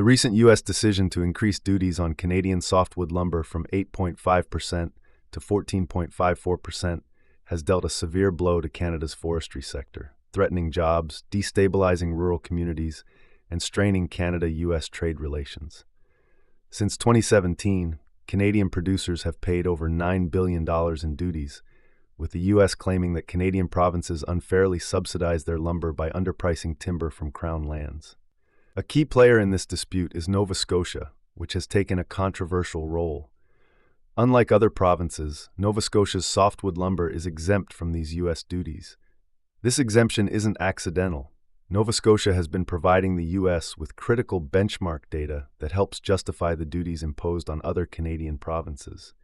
recent U.S. decision to increase duties on Canadian softwood lumber from 8.5% to 14.54% has dealt a severe blow to Canada's forestry sector, threatening jobs, destabilizing rural communities, and straining Canada-U.S. trade relations. Since 2017, Canadian producers have paid over $9 billion in duties, with the U.S. claiming that Canadian provinces unfairly subsidize their lumber by underpricing timber from Crown lands. A key player in this dispute is Nova Scotia, which has taken a controversial role. Unlike other provinces, Nova Scotia's softwood lumber is exempt from these U.S. duties. This exemption isn't accidental. Nova Scotia has been providing the U.S. with critical benchmark data that helps justify the duties imposed on other Canadian provinces.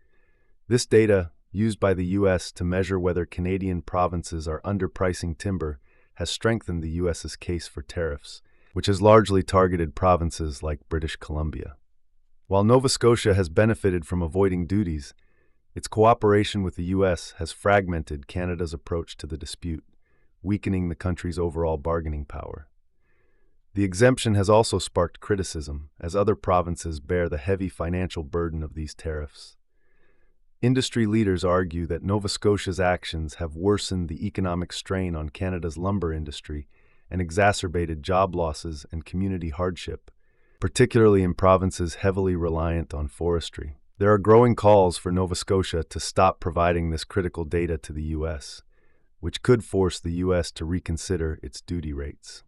This data, used by the U.S. to measure whether Canadian provinces are underpricing timber, has strengthened the U.S.'s case for tariffs, which has largely targeted provinces like British Columbia. While Nova Scotia has benefited from avoiding duties, its cooperation with the U.S. has fragmented Canada's approach to the dispute, weakening the country's overall bargaining power. The exemption has also sparked criticism, as other provinces bear the heavy financial burden of these tariffs. Industry leaders argue that Nova Scotia's actions have worsened the economic strain on Canada's lumber industry and exacerbated job losses and community hardship, particularly in provinces heavily reliant on forestry. There are growing calls for Nova Scotia to stop providing this critical data to the U.S., which could force the U.S. to reconsider its duty rates.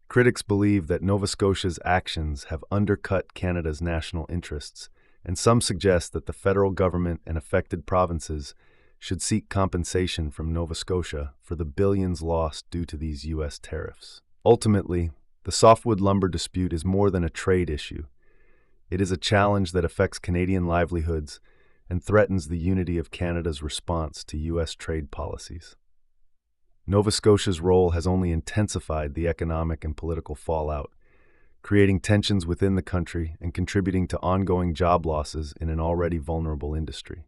Critics believe that Nova Scotia's actions have undercut Canada's national interests, and some suggest that the federal government and affected provinces should seek compensation from Nova Scotia for the billions lost due to these U.S. tariffs. Ultimately, the softwood lumber dispute is more than a trade issue. It is a challenge that affects Canadian livelihoods and threatens the unity of Canada's response to U.S. trade policies. Nova Scotia's role has only intensified the economic and political fallout, creating tensions within the country and contributing to ongoing job losses in an already vulnerable industry.